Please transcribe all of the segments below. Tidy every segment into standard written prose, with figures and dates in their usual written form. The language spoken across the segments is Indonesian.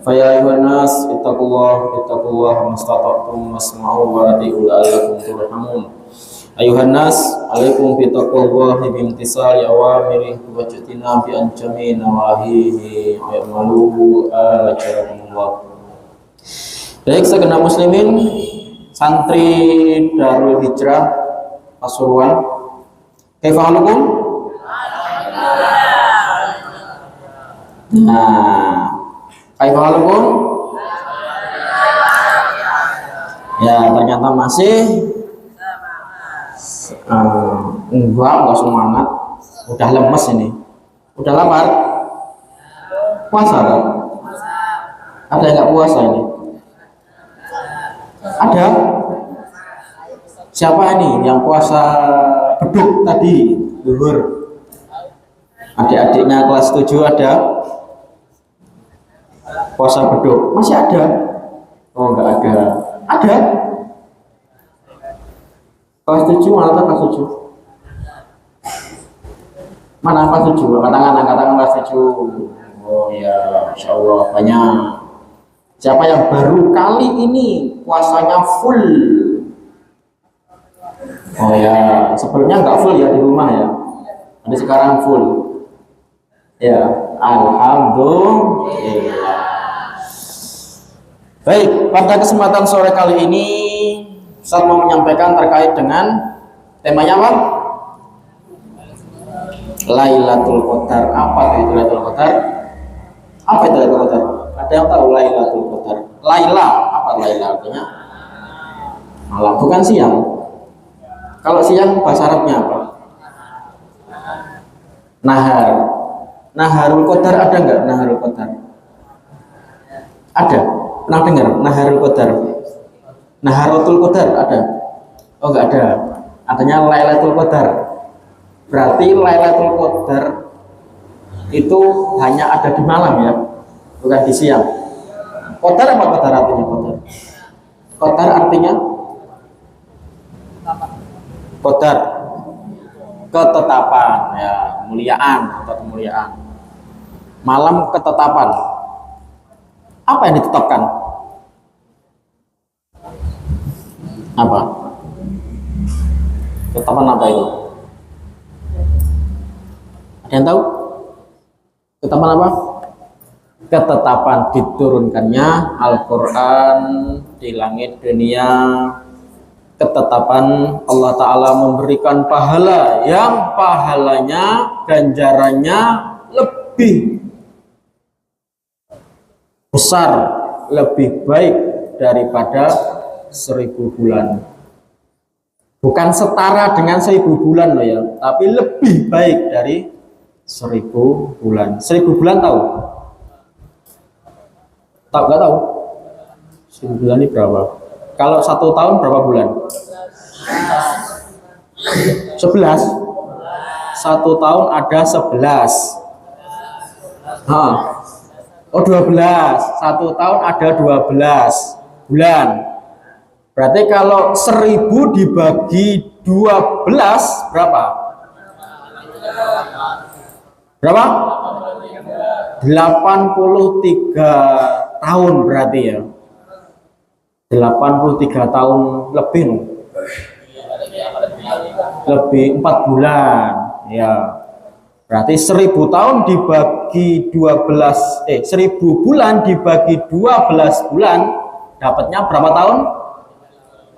Faya ayuhan nas ittaqullah mastata'tum wasma'u wa ati'u la'allakum turhamun. Ayuhan nas alaikum bi taqwallahi bi imtisali awamirihi wa ijtinabi anjami nawahihi wa ya'malu ajarakumullah. Baik segenap muslimin santri Darul Hijrah Pasuruan, kaifa halukum? Nah, kaifa halukum? Ya, ternyata masih enggak semangat, udah lemes ini, udah lapar, puasa kan? Ada yang nggak puasa ini? Ada? Siapa ini yang puasa beduk tadi, zuhur? Adik-adiknya kelas 7 ada? Puasa beduk? Masih ada? Oh enggak ada. Ada? Kelas 7 mana tuh kelas 7? Mana kelas 7? Angkat tangan kelas 7. Oh ya, Insya Allah banyak. Siapa yang baru kali ini puasanya full? Oh ya, sebelumnya nggak full ya di rumah ya. Nanti sekarang full. Ya, alhamdulillah. Baik, pada kesempatan sore kali ini saya mau menyampaikan terkait dengan temanya apa? Lailatul Qadar. Apa itu Lailatul Qadar? Apa itu Lailatul Qadar? Ada yang tahu Lailatul Qadar? Laila, apa Laila artinya? Malam, bukan siang. Kalau siang bahasa Arabnya apa? Nahar. Naharul Qadar ada enggak? Naharul Qadar? Ada. Pernah dengar Naharul Qadar? Naharatul Qadar ada? Oh enggak ada. Artinya Lailatul Qadar. Berarti Lailatul Qadar itu hanya ada di malam ya, bukan di siang. Qadar apa qadar artinya qadar? Qadar artinya qadar ketetapan ya, kemuliaan atau kemuliaan. Malam ketetapan. Apa yang ditetapkan? Apa? Ketetapan apa itu? Ada yang tahu? Ketetapan apa? Ketetapan diturunkannya Al-Quran di langit dunia. Ketetapan Allah Ta'ala memberikan pahala yang pahalanya, ganjarannya lebih besar, lebih baik daripada 1000 bulan. Bukan setara dengan 1000 bulan loh ya, tapi lebih baik dari 1000 bulan. 1000 bulan tahu? Tahu nggak tahu? 1000 bulan ini berapa? Kalau 1 tahun berapa bulan? 11. 1 tahun ada 11. Oh 12. 1 tahun ada 12 bulan. Berarti kalau 1000 dibagi 12 berapa? Berapa? 83 tahun berarti ya. 83 tahun lebih. Lebih 4 bulan ya. Berarti 1000 tahun dibagi 1000 bulan dibagi 12 bulan dapatnya berapa tahun?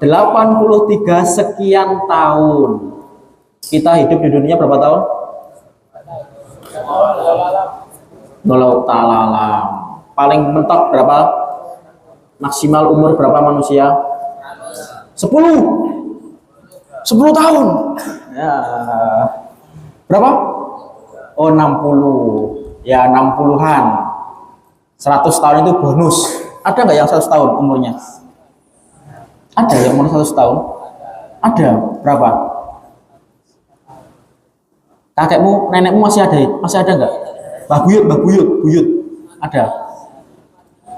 83 sekian tahun. Kita hidup di dunia berapa tahun? Walau ta'ala. Paling mentok berapa? Maksimal umur berapa manusia? 10 tahun ya. Berapa? Oh 60 ya, 60-an. 100 tahun itu bonus. Ada nggak yang 100 tahun umurnya? Ada yang umur 100 tahun? Ada. Berapa? Kakekmu, nenekmu masih ada nggak? Mbah buyut ada?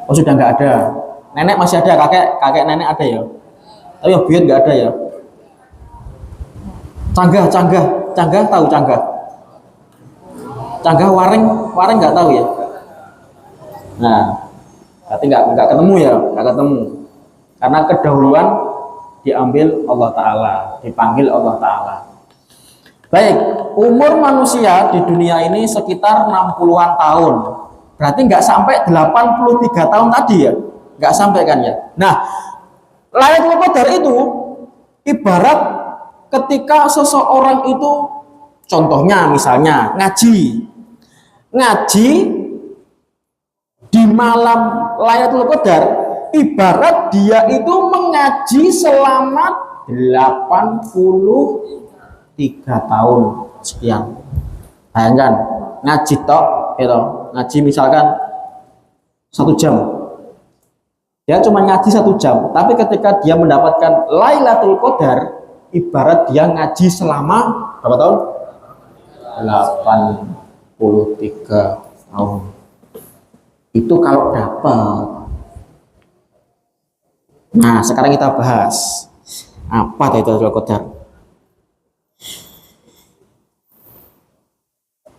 Oh sudah nggak ada. Nenek masih ada, kakek nenek ada ya. Tapi yang buyut nggak ada ya. Canggah tahu canggah? Canggah waring nggak tahu ya. Nah Berarti nggak ketemu ya, nggak ketemu. Karena kedahuluan diambil Allah Ta'ala, dipanggil Allah Ta'ala. Baik, umur manusia di dunia ini sekitar 60-an tahun. Berarti nggak sampai 83 tahun tadi ya, nggak sampai kan ya. Nah, Lailatul Qadar itu ibarat ketika seseorang itu, contohnya misalnya ngaji di malam Lailatul Qadar, ibarat dia itu mengaji selama 83 tahun sekian. Bayangkan ngaji tok gitu, ngaji misalkan 1 jam, dia cuma ngaji 1 jam, tapi ketika dia mendapatkan Lailatul Qadar, ibarat dia ngaji selama berapa tahun? 83 tahun. Itu kalau dapat. Nah, sekarang kita bahas apa itu Lailatul Qadar.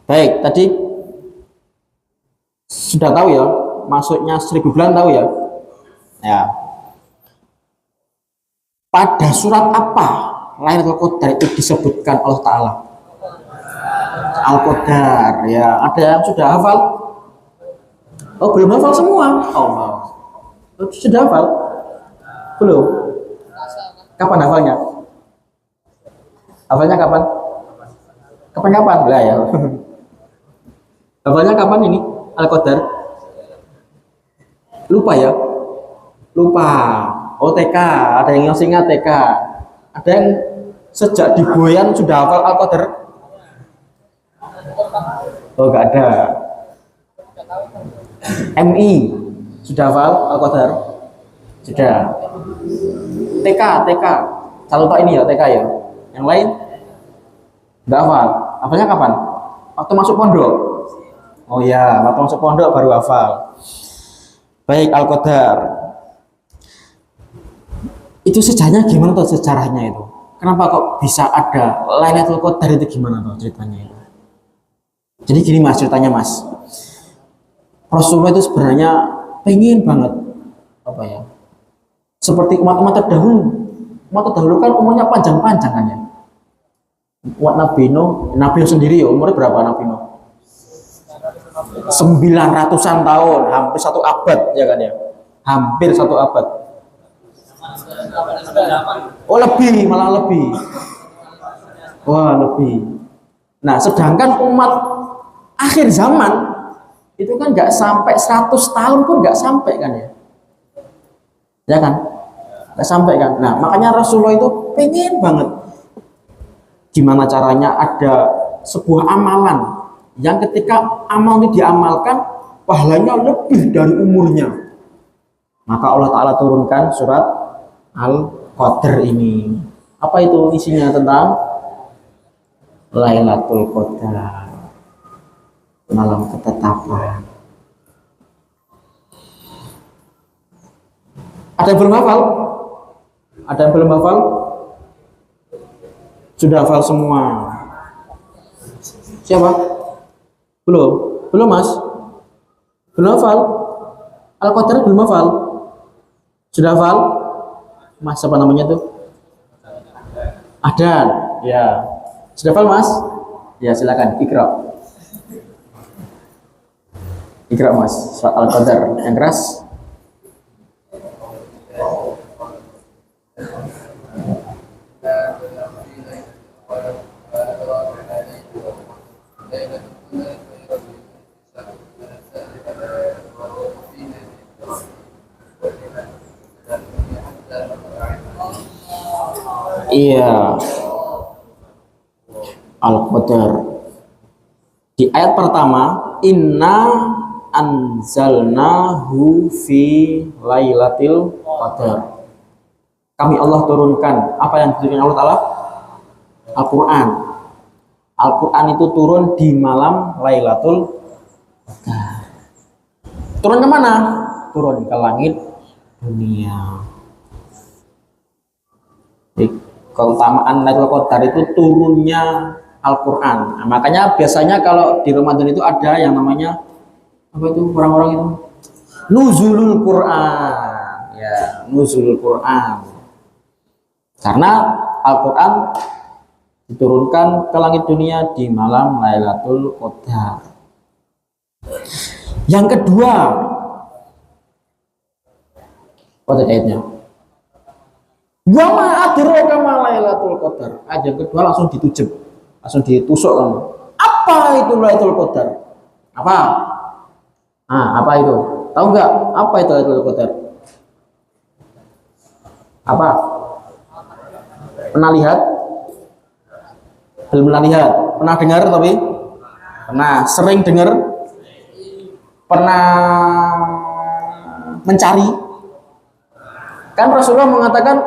Baik, tadi sudah tahu ya, maksudnya 1000 bulan tahu ya. Ya. Pada surat apa Lailatul Qadar itu disebutkan Allah Ta'ala? Al-Qadar ya. Ada yang sudah hafal? Oh, belum hafal semua? Oh, sudah hafal? Belum? Kapan hafalnya? Hafalnya kapan? Kapan-kapan? Lah ya. Hafalnya kapan ini? Al-Qadar? Lupa ya? Lupa. Oh, TK. Ada yang ingat TK. Ada yang sejak di Boyan sudah hafal Al-Qadar? Oh, enggak ada. MI sudah hafal Al-Qadar? Sudah. TK. Kalau tak ini ya TK ya. Yang lain enggak hafal. Hafalnya kapan? Waktu masuk pondok. Oh ya, waktu masuk pondok baru hafal. Baik, Al-Qadar. Itu sejarahnya gimana tuh sejarahnya itu? Kenapa kok bisa ada Lailatul Qadar itu, gimana tuh ceritanya itu? Jadi gini Mas, ceritanya Mas. Rasulullah itu sebenarnya pengen banget apa ya? Seperti umat-umat terdahulu. Umat terdahulu kan umurnya panjang-panjang kan ya. Umat Nabi Nuh sendiri ya umurnya berapa Nabi Nuh? 900-an tahun, hampir 1 abad ya kan ya. Hampir 1 abad. Oh lebih, malah lebih. Wah lebih. Nah sedangkan umat akhir zaman itu kan nggak sampai 100 tahun pun nggak sampai kan ya. Ya kan? Nggak sampai kan. Nah makanya Rasulullah itu pengen banget gimana caranya ada sebuah amalan yang ketika amal ini diamalkan pahalanya lebih dari umurnya. Maka Allah Ta'ala turunkan surat Al-Qadar ini. Apa itu isinya? Tentang Lailatul Qadar, malam ketetapan. Ada yang belum hafal? Ada yang belum hafal? Sudah hafal semua? Siapa? Belum? Belum Mas? Belum hafal? Al-Qadar belum hafal? Sudah hafal? Mas apa namanya tuh? Adan. Ya. Sudah hafal Mas? Ya silakan Iqra. Iqra Mas, surat Al-Qadar yang keras. Iya. Al-Qadar. Di ayat pertama, inna anzalnahu fi lailatul qadar. Kami Allah turunkan apa yang diturunkan Allah Ta'ala? Al-Quran. Al-Quran itu turun di malam Lailatul Qadar. Turun ke mana? Turun ke langit dunia. Keutamaan Lailatul Qadar itu turunnya Al-Quran. Nah, makanya biasanya kalau di Ramadan itu ada yang namanya apa itu, orang-orang itu nuzulul Quran, ya, nuzulul Quran. Karena Al-Quran diturunkan ke langit dunia di malam Lailatul Qadar. Yang kedua, apa ayatnya? Wa ma adraka ma Lailatul Qadar. Ayat yang kedua langsung ditujem, langsung ditusuk kamu. Apa itu Lailatul Qadar? Apa? Apa itu? Tahu nggak? Apa itu Lailatul Qadar? Apa? Pernah lihat? Belum pernah lihat? Pernah dengar tapi? Pernah. Sering dengar? Pernah mencari? Kan Rasulullah mengatakan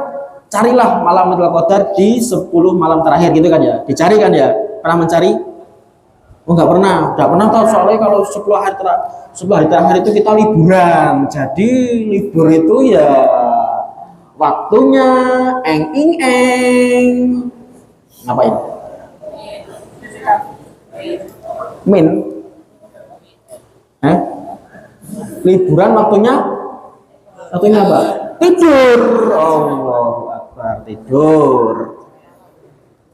carilah malam Lailatul Qadar di 10 malam terakhir gitu kan ya? Dicari kan ya? Pernah mencari? Oh nggak pernah tahu, soalnya kalau 10 hari terakhir itu kita liburan. Jadi libur itu ya waktunya eng. Ngapain? Min? Liburan waktunya apa? Tidur. Allahu Akbar, tidur.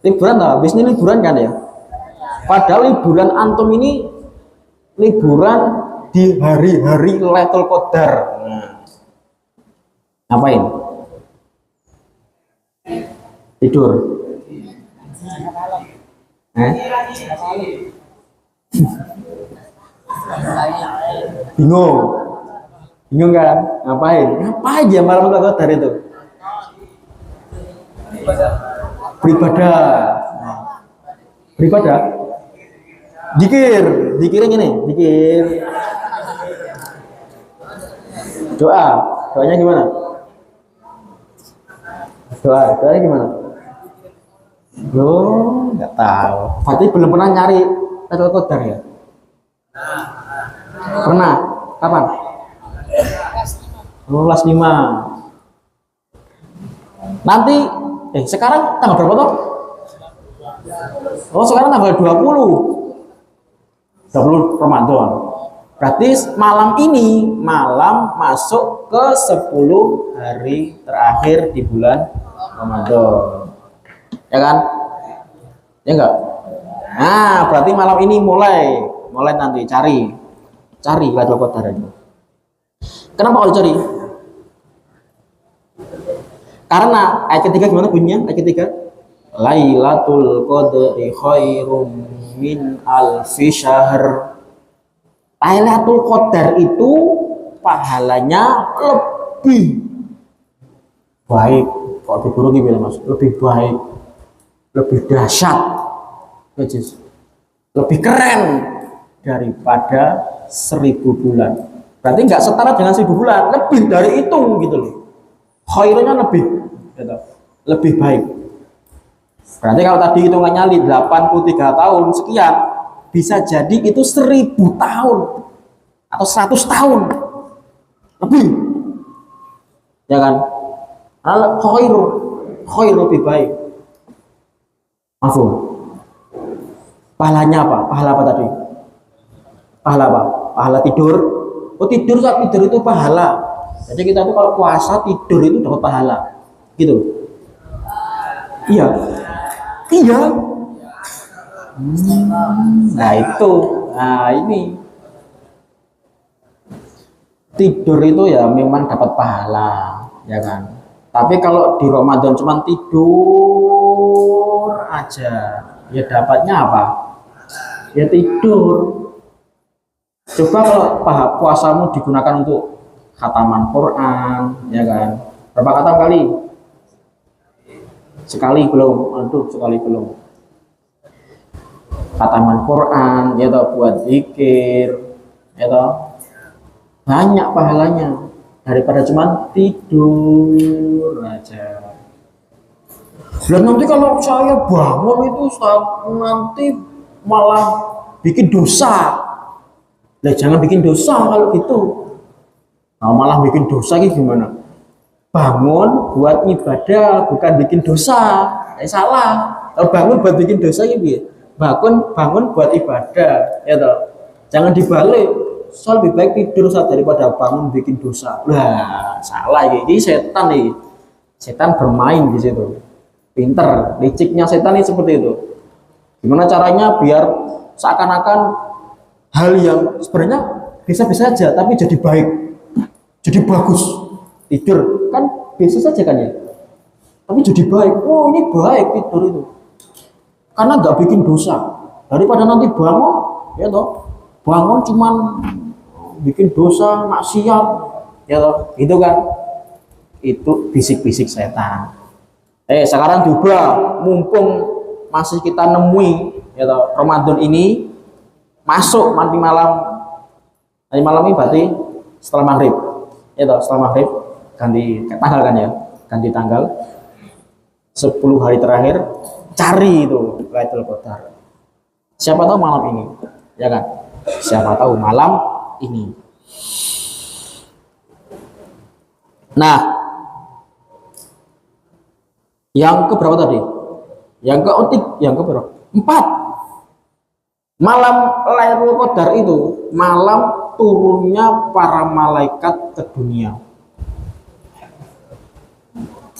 Liburan tak? Habis ini liburan kan ya? Padahal liburan antum ini liburan di hari-hari Lailatul Qadar. Ngapain? Tidur. Bingung kan? Ngapain ya malam Lailatul Qadar itu? Beribadah. Zikirnya gini, doanya gimana? Doanya gimana? Nggak tahu. Berarti belum pernah nyari Lailatul Qadar ya? Pernah? Kapan? Kelas 5. Nanti, sekarang tanggal berapa toh? Sekarang tanggal 20 Ramadan. Berarti malam ini masuk ke 10 hari terakhir di bulan Ramadan. Ya kan? Ya enggak? Nah, berarti malam ini mulai nanti cari Lailatul Qadar itu. Kenapa kalau cari? Karena ayat ketiga gimana bunyinya? Ayat ketiga, Lailatul Qadri khairum min alfi syahr. Lailatul Qadar itu pahalanya lebih baik. Kalau diburu gimana mas? Lebih baik, lebih dahsyat, lebih keren daripada 1000 bulan. Berarti nggak setara dengan 1000 bulan, lebih dari itu gitu loh. Khairnya lebih baik. Berarti kalau tadi hitungannya 83 tahun sekian, bisa jadi itu 1000 tahun atau 100 tahun lebih, ya kan? Khair lebih baik. Mafhum? Pahalanya apa? Pahala apa tadi? Pahala apa? Pahala tidur. Tidur itu pahala. Jadi kita tuh kalau puasa tidur itu dapat pahala, gitu. Iya. Nah itu, ini tidur itu ya memang dapat pahala, ya kan. Tapi kalau di Ramadan cuma tidur aja, ya dapatnya apa? Ya tidur. Coba kalau puasamu digunakan untuk khataman Quran, ya kan? Berapa khatam kali? Sekali belum. Khataman Quran, ya toh, buat zikir, ya toh, banyak pahalanya daripada cuma tidur aja. Dan nanti kalau saya bangun itu nanti malah bikin dosa. Jangan bikin dosa kalau gitu. Nah, malah bikin dosa gimana? Bangun buat ibadah, bukan bikin dosa. Salah. Kalau bangun buat bikin dosa gitu ya. Bangun buat ibadah, ya toh. Jangan dibalik. saya lebih baik tidur saat daripada bangun bikin dosa. Lah, salah ini setan nih. Setan bermain di situ. Pinter, liciknya setan ini seperti itu. Gimana caranya biar seakan-akan hal yang sebenarnya bisa-bisa aja tapi jadi baik. Jadi bagus. Tidur kan biasa saja kan ya. Tapi jadi baik. Oh, ini baik tidur itu. Karena nggak bikin dosa. Daripada nanti bangun, ya toh, bangun cuman bikin dosa, maksiat, ya toh, gitu kan? Itu bisik-bisik setan. Sekarang juga mumpung masih kita nemui, ya toh, Ramadan ini masuk nanti malam ini berarti setelah maghrib, ya toh, setelah maghrib ganti tanggal kan ya, ganti tanggal 10 hari terakhir cari itu Lailatul Qadar. Siapa tahu malam ini, ya kan? Siapa tahu malam ini. Nah, yang keberapa tadi? Yang keberapa? 4. Malam Lailatul Qadar itu malam turunnya para malaikat ke dunia.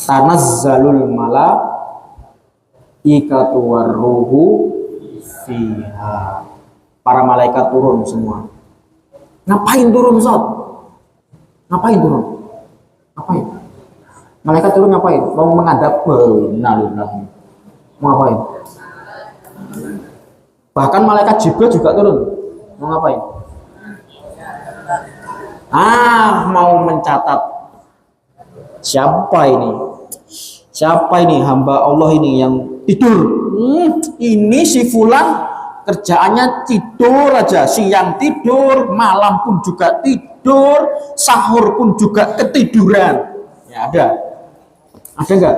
Tanazzalul malaikatu warruhu fiha. Para malaikat turun semua. Ngapain turun, Ustaz? Ngapain turun? Ngapain? Malaikat turun ngapain? Mau menghadap benar. Mau ngapain? Bahkan malaikat Jibril juga turun. Mau ngapain? Mau mencatat siapa ini hamba Allah ini yang tidur. Ini si fulan kerjaannya tidur aja, siang tidur, malam pun juga tidur, sahur pun juga ketiduran. Ya ada nggak?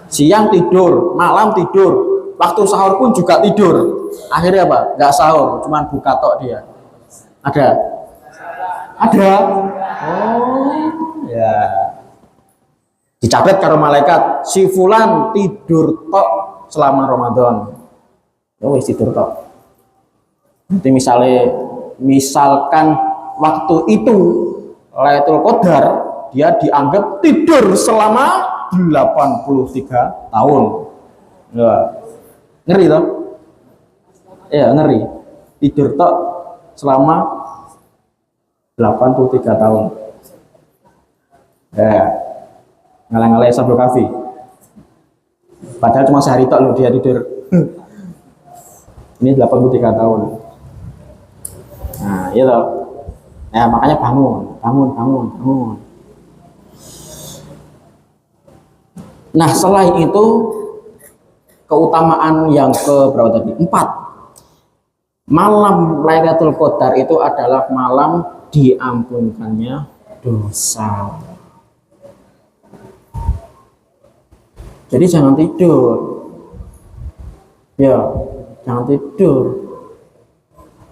Siang tidur, malam tidur, waktu sahur pun juga tidur. Akhirnya apa? Nggak sahur, cuman buka tok dia. Ada? Oh, ya. Dicatat karo malaikat, si fulan tidur tok selama Ramadan. Ya wis tidur tok. Nanti misalkan waktu itu Lailatul Qadar dia dianggap tidur selama 83 tahun. Ya. Ngeri toh? Ya, ngeri. Tidur tok selama 83 tahun. Ya. Ngalang-ngalang Sabtu Kafi. Padahal cuma sehari tok loh dia tidur. Ini 83 tahun. Nah, iya toh. Ya, makanya bangun. Nah, selain itu keutamaan yang ke berapa tadi? 4. Malam Lailatul Qadar itu adalah malam diampunkannya dosa. Jadi jangan tidur. Ya, jangan tidur.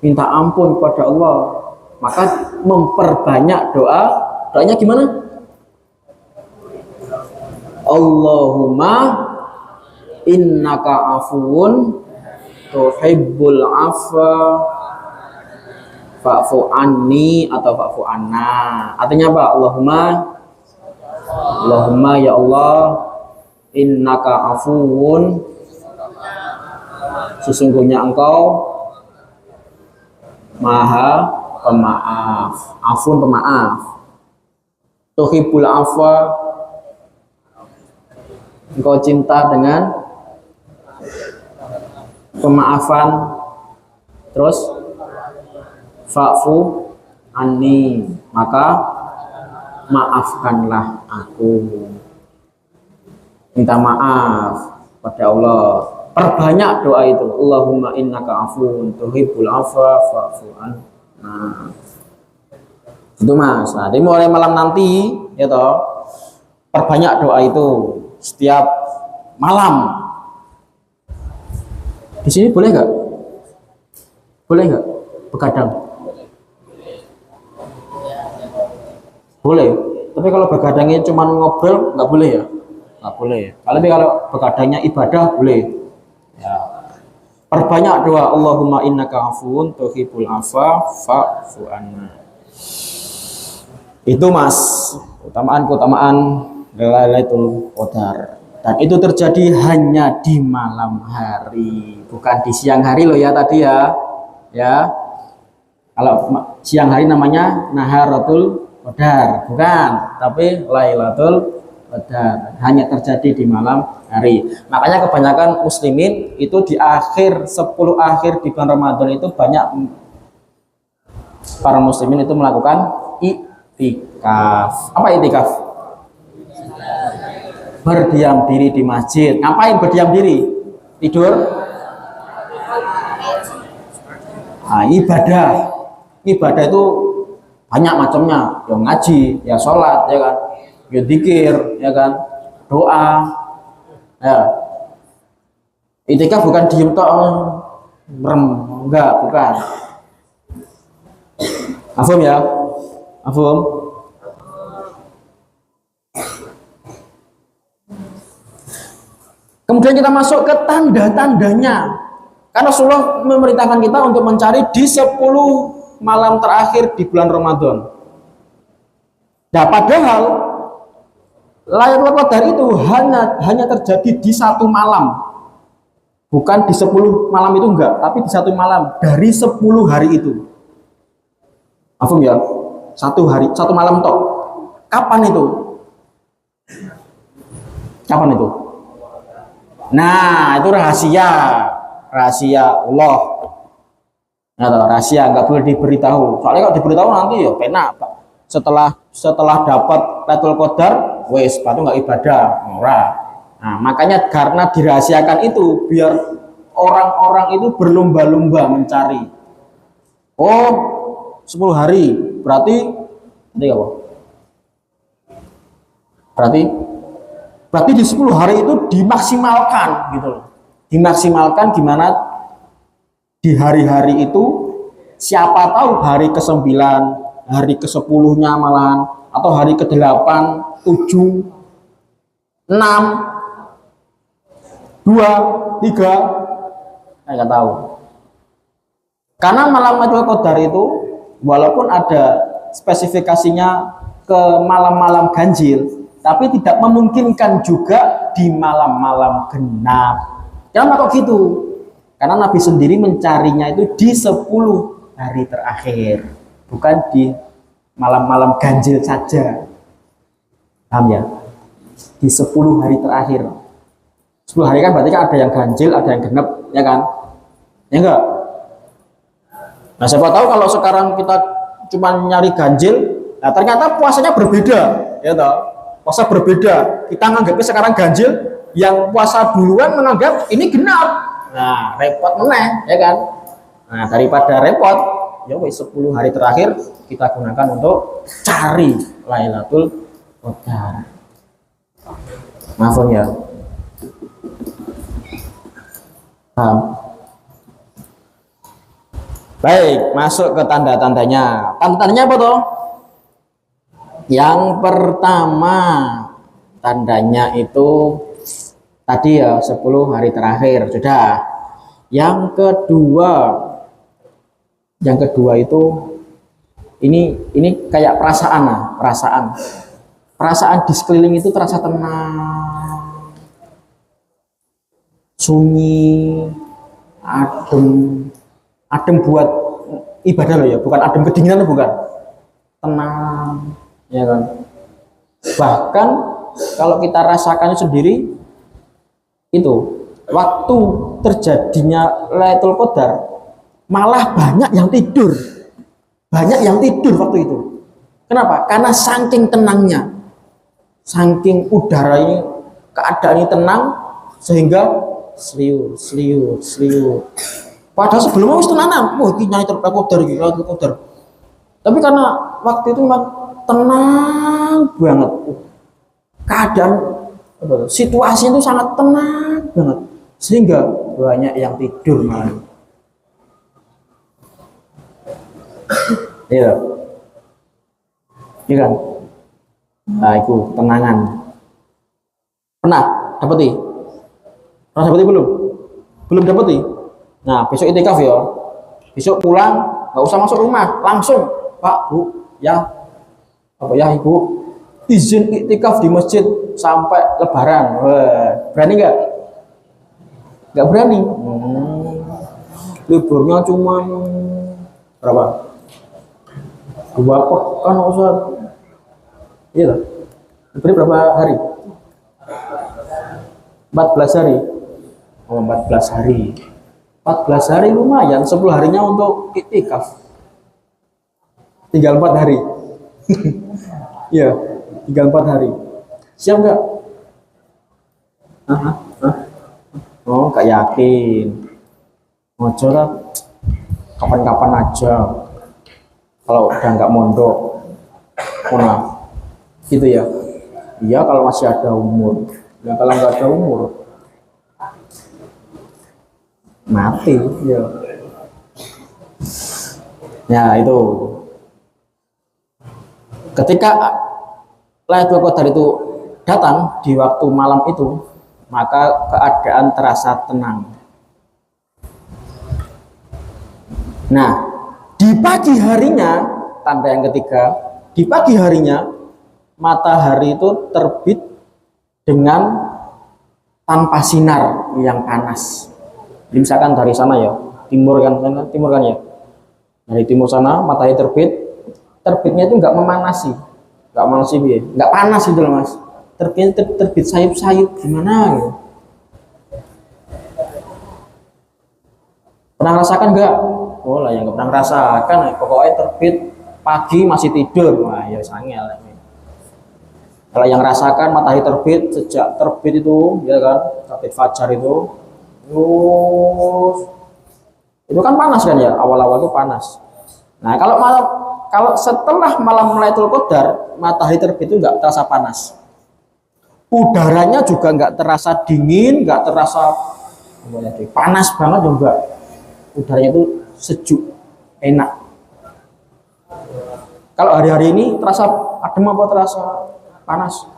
Minta ampun kepada Allah. Maka memperbanyak doa. Doanya gimana? Allahumma innaka afuwun tuhibbul afwa fa'fu anni atau fa'fu anna. Artinya apa? Allahumma ya Allah, innaka afuwun, sesungguhnya engkau maha pemaaf. Afun pemaaf. Tuhibbul afwa, engkau cinta dengan pemaafan. Terus fa'fu anni, maka maafkanlah aku. Minta maaf pada Allah. Perbanyak doa itu. Allahumma innaka afuwun tuhibbul afwa fa'fu anni. Nah, itu Mas. Nah, jadi mulai malam nanti ya toh, perbanyak doa itu setiap malam. Di sini boleh nggak? Boleh nggak begadang? Boleh. Tapi kalau begadangnya cuma ngobrol nggak boleh ya? Nggak boleh. Tapi kalau begadangnya ibadah boleh. Ya. Perbanyak doa Allahumma innaka afuwun tuhibbul afwa fa'fu anna. Itu Mas, keutamaan Lailatul Qadar. Dan itu terjadi hanya di malam hari, bukan di siang hari loh ya tadi ya. Ya. Kalau siang hari namanya Naharatul Qadar, bukan, tapi Lailatul Qadar hanya terjadi di malam hari. Makanya kebanyakan muslimin itu di akhir 10 akhir di bulan Ramadan itu banyak para muslimin itu melakukan iktikaf. Apa iktikaf? Berdiam diri di masjid. Ngapain berdiam diri? Tidur? Nah, ibadah. Ibadah itu banyak macamnya. Ya ngaji, ya sholat, ya kan? Ya dzikir, ya kan? Doa. Ya. Iktikaf bukan diem tok, merem, enggak, bukan. Afum ya? Afum. Kemudian kita masuk ke tanda-tandanya. Karena Rasulullah memerintahkan kita untuk mencari di 10 malam terakhir di bulan Ramadan. Nah, padahal Lailatul Qadar itu hanya terjadi di 1 malam. Bukan di 10 malam itu enggak, tapi di 1 malam dari 10 hari itu. Afum ya? 1 hari, 1 malam toh. Kapan itu? Kapan itu? Nah, itu rahasia Allah. Nah, rahasia nggak boleh diberitahu. Soalnya kalau diberitahu nanti ya penak, Pak. Setelah dapat Lailatul Qadar, wes sepatu nggak ibadah, ora. Nah, makanya karena dirahasiakan itu biar orang-orang itu berlomba-lomba mencari. Oh, 10 hari berarti apa? Berarti di 10 hari itu dimaksimalkan gitu loh. Dimaksimalkan gimana di hari-hari itu, siapa tahu hari ke-9, hari ke-10-nya malahan, atau hari ke-8, 7, 6, 2, 3, saya nggak tahu. Karena malam Lailatul Qadar itu walaupun ada spesifikasinya ke malam-malam ganjil, tapi tidak memungkinkan juga di malam-malam genap. Kenapa kok gitu? Karena Nabi sendiri mencarinya itu di 10 hari terakhir, bukan di malam-malam ganjil saja. Paham ya? Di 10 hari terakhir. 10 hari kan berarti kan ada yang ganjil, ada yang genap, ya kan? Ya enggak? Nah, siapa tahu kalau sekarang kita cuma nyari ganjil, nah ternyata puasanya berbeda, ya toh? Puasa berbeda. Kita nganggapnya sekarang ganjil, yang puasa duluan menganggap ini genap. Nah, repot meneh, ya kan? Nah, daripada repot, ya wis 10 hari terakhir kita gunakan untuk cari Lailatul Qadar. Maafun ya. Paham? Baik, masuk ke tanda-tandanya. Tanda-tandanya apa toh? Yang pertama, tandanya itu tadi ya 10 hari terakhir sudah. Yang kedua itu ini kayak perasaan di sekeliling itu terasa tenang, sunyi, adem buat ibadah loh ya, bukan adem kedinginan, bukan, tenang, ya kan. Bahkan kalau kita rasakan sendiri itu waktu terjadinya Lailatul Qadar malah banyak yang tidur waktu itu. Kenapa? Karena saking tenangnya, saking udaranya, keadaannya tenang sehingga seliur. Padahal sebelumnya harus tenanan, wah ini Lailatul Qadar. Tapi karena waktu itu memang tenang banget, keadaan situasi itu sangat tenang banget sehingga banyak yang tidur malah. Iya, iya kan? Nah itu tenangan. Pernah dapati? Belum dapati? Nah, besok itikaf ya. Besok pulang nggak usah masuk rumah, langsung Pak Bu ya apa ya Ibu izin iktikaf di masjid sampai Lebaran. Wah, berani nggak? Nggak berani. Liburnya cuma berapa? 2 pekan Ustaz. Iya lah. Libur berapa hari? 14 hari. Oh, 14 hari. 14 hari lumayan, 10 harinya untuk iktikaf. Tinggal 4 hari. Iya, tinggal 4 hari. Siap nggak? Hah? Oh, nggak yakin. Ngojo lah. Kapan-kapan aja. Kalau udah nggak mondok. Nah, gitu ya. Iya, kalau masih ada umur. Ya kalau nggak ada umur, mati ya. Ya itu. Ketika Lailatul Qadar itu datang di waktu malam itu, maka keadaan terasa tenang. Nah, di pagi harinya, tanda yang ketiga, di pagi harinya matahari itu terbit dengan tanpa sinar yang panas. Jadi misalkan dari sana ya, timur kan ya. Dari timur sana matahari terbitnya itu nggak memanasi, nggak panas gitu loh Mas. Terbit sayup-sayup gimana gitu. Pernah rasakan nggak? Oh lah yang nggak pernah rasakan, pokoknya terbit pagi masih tidur, wah ya sangel. Kalau yang rasakan matahari terbit, sejak terbit itu, ya kan, terbit fajar itu kan panas kan ya, awal-awal itu panas. Nah kalau setelah malam Lailatul Qadar, matahari terbit itu nggak terasa panas, udaranya juga nggak terasa dingin, nggak terasa panas banget juga, udaranya itu sejuk, enak. Kalau hari-hari ini terasa adem apa terasa panas?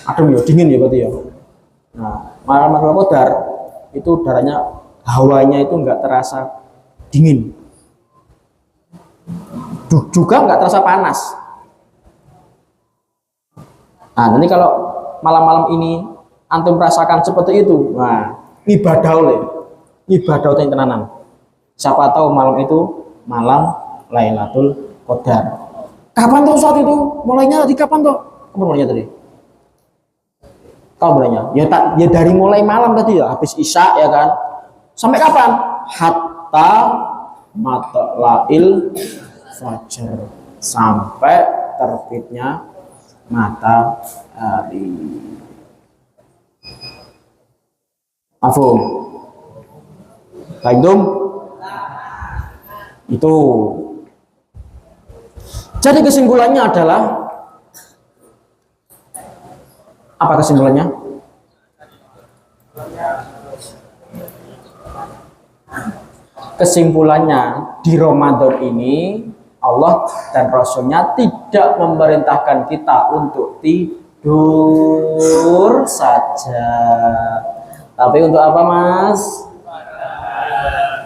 Adem ya, dingin ya berarti ya. Nah, malam Lailatul Qadar itu udaranya, hawanya itu nggak terasa dingin, juga nggak terasa panas. Nah, nanti kalau malam-malam ini antum merasakan seperti itu, nah ibadah yang tenanan. Siapa tahu malam itu malam Lailatul Qadar. Kapan tuh saat itu? Mulainya di kapan tuh? Kapan mulainya tadi? Kapan mulainya? Ya dari mulai malam tadi ya, habis Isya ya kan. Sampai kapan? Hatta matla'il fajar. Sampai terbitnya matahari. Mafhum? Baik dong. Itu. Jadi kesimpulannya adalah apa kesimpulannya? Kesimpulannya di Ramadan ini Allah dan Rasulnya tidak memerintahkan kita untuk tidur saja, tapi untuk apa Mas?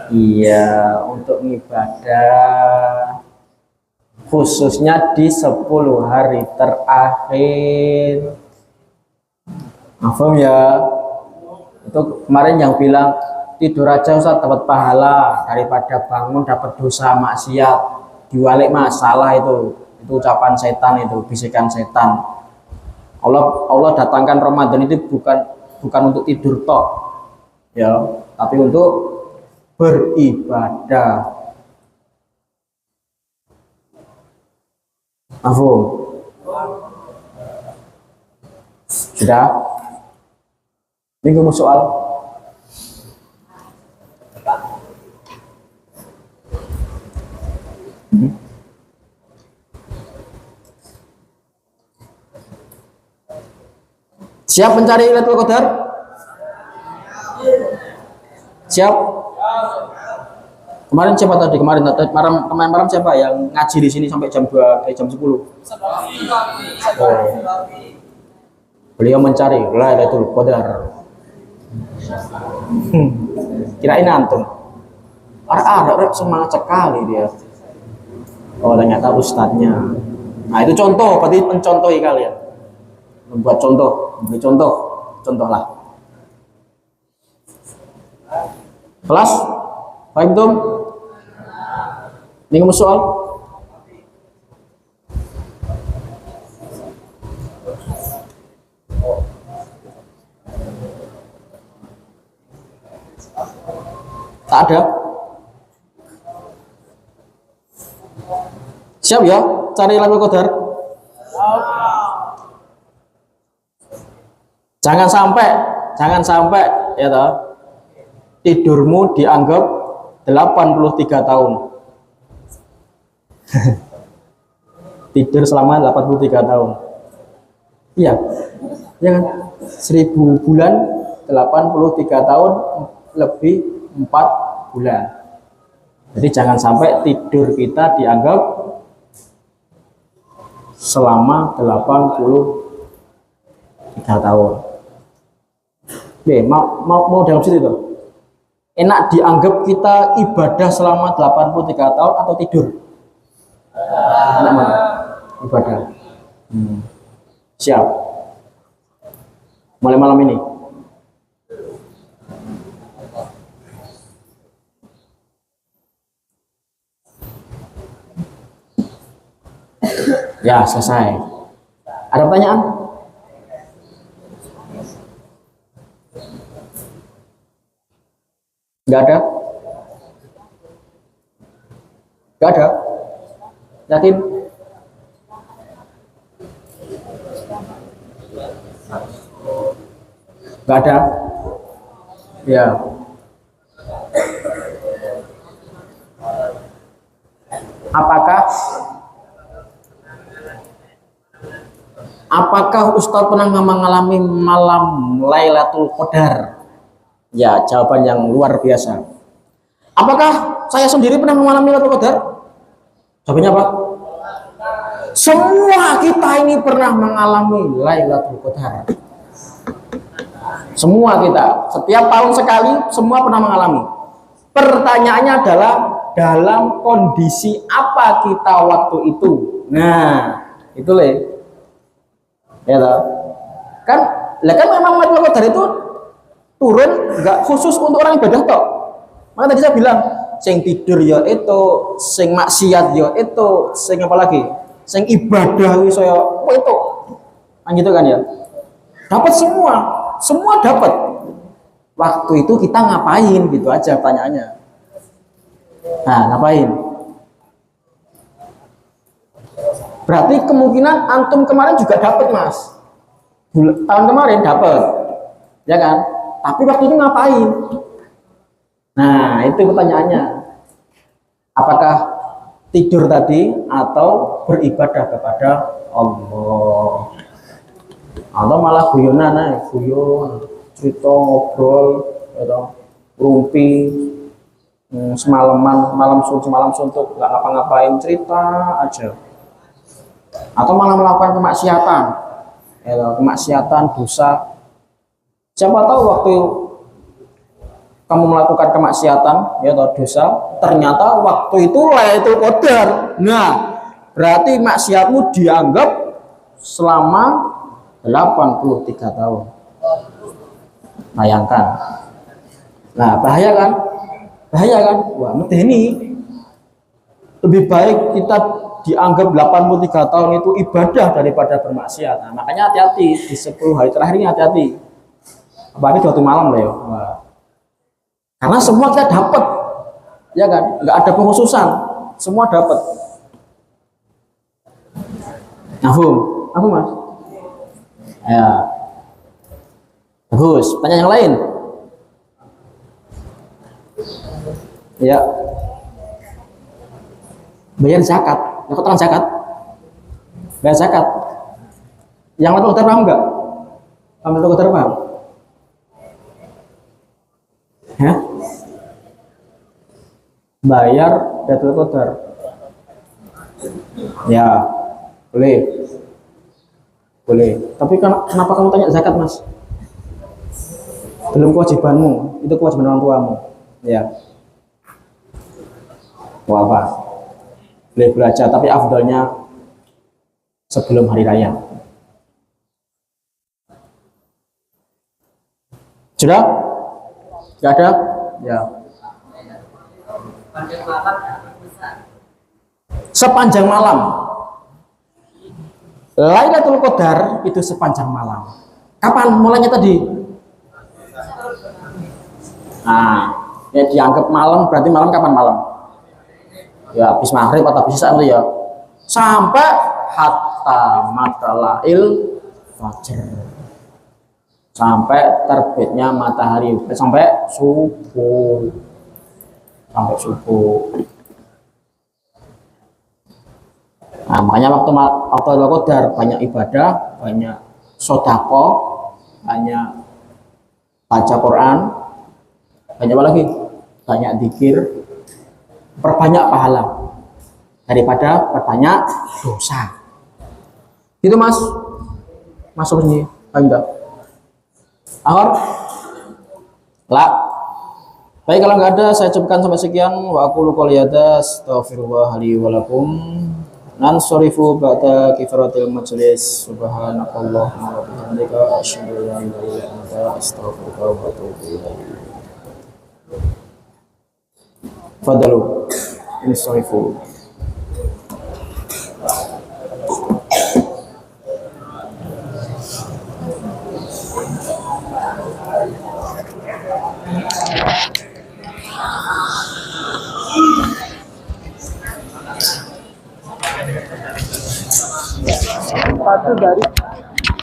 Iya, untuk ibadah, khususnya di 10 hari terakhir. Paham ya? Itu kemarin yang bilang tidur aja Ustaz dapat pahala daripada bangun dapat dosa maksiat. Diwalik masalah itu ucapan setan, itu bisikan setan. Allah datangkan Ramadan itu bukan untuk tidur tok, ya, tapi untuk beribadah. Mafhum? Sudah? Ini mau soal? Siap mencari Lailatul Qadar? Siap? Kemarin siapa tadi? Kemarin malam siapa yang ngaji di sini sampai jam 2 jam 10? Oh. Beliau mencari Lailatul Qadar. Kirain antum. Arek semangat sekali dia. Oh ternyata ustadznya. Nah itu contoh, berarti mencontohi kalian. Membuat contoh, memberi contoh, contohlah. Kelas, paham tuh? Ini kamu soal? Tak ada. Siap ya, cari Lailatul Qadar. Jangan sampai ya toh, tidurmu dianggap 83 tahun. Tidur selama 83 tahun. Iya. Ya kan? 1000 bulan 83 tahun lebih 4 bulan. Jadi jangan sampai tidur kita dianggap selama 83 tahun. Oke, mau dalam situ itu. Enak dianggap kita ibadah selama 83 tahun atau tidur? Enak mana? Ibadah. Siap. Mulai malam ini. Ya, selesai. Ada pertanyaan? Enggak ada? Enggak ada? Yakin? Enggak ada? Ya. Apakah Ustadz pernah mengalami malam Lailatul Qadar? Ya, jawaban yang luar biasa. Apakah saya sendiri pernah mengalami Lailatul Qadar? Jawabannya apa? Semua kita ini pernah mengalami Lailatul Qadar. Semua kita, setiap tahun sekali, semua pernah mengalami. Pertanyaannya adalah dalam kondisi apa kita waktu itu? Nah, itu le. Ya toh. Kan memang Lailatul Qadar itu turun enggak khusus untuk orang ibadah toh. Maka tadi saya bilang, sing tidur ya itu, sing maksiat ya itu, sing apa lagi? Sing ibadah wis saya itu. Kan gitu kan ya. Dapat semua dapat. Waktu itu kita ngapain gitu aja pertanyaannya. Nah, ngapain? Berarti kemungkinan antum kemarin juga dapat, Mas. Tahun kemarin dapat. Ya kan? Tapi waktu itu ngapain? Nah, itu pertanyaannya. Apakah tidur tadi atau beribadah kepada Allah? Atau malah guyonan, guyon, cerita, ngobrol, atau rumpi, semalam suntuk, nggak ngapa-ngapain, cerita aja. Atau malah melakukan kemaksiatan, dosa. Siapa tahu waktu kamu melakukan kemaksiatan, ya atau dosa, ternyata waktu itu Lailatul Qadar. Nah, berarti maksiatmu dianggap selama 83 tahun. Bayangkan. Nah, bahaya kan? Wah, medeni. Lebih baik kita dianggap 83 tahun itu ibadah daripada bermaksiat. Nah, makanya hati-hati di 10 hari terakhir ini, hati-hati. Apalagi di waktu malam lah ya. Wah. Karena semua kita dapat, ya kan? Nggak ada penghususan, semua dapat. Apa Mas? Ya, bagus. Tanya yang lain. Ya, bayar zakat. Dapat orang zakat? Bayar zakat. Yang Lailatul Qadar paham nggak? Lailatul Qadar paham? Ya? Bayar Lailatul Qadar. Ya, boleh. Tapi kenapa kamu tanya zakat, Mas? Belum kewajibanmu, itu kewajiban orang tuamu. Ya. apa? Boleh belajar, tapi afdalnya sebelum hari raya. Sudah? Tidak ada? Ya. Sepanjang malam. Lailatul Qadar itu sepanjang malam. Kapan mulainya tadi? Nah, ya dianggap malam, berarti malam kapan malam? Ya habis maghrib atau habis isya ya. Sampai hatta matlail fajar. Sampai terbitnya matahari, sampai subuh. Sampai subuh. Nah, makanya waktu Lailatul Qadar banyak ibadah, banyak sedekah, banyak baca Quran, banyak apa lagi? Banyak zikir, perbanyak pahala daripada perbanyak dosa. Gitu Mas. Masuk sini. Ayo. Ahor? Lah. Baik, kalau nggak ada saya cukupkan sampai sekian. Wa aqulu qouli hadza astaghfirullah li wa lakum. Nansorifu ba'da kifaratil majlis. Subhanakallahumma wa bihamdika asyhadu an la ilaha illa anta astaghfiruka wa atubu ilaik. Fadalu insorifu. Satu dari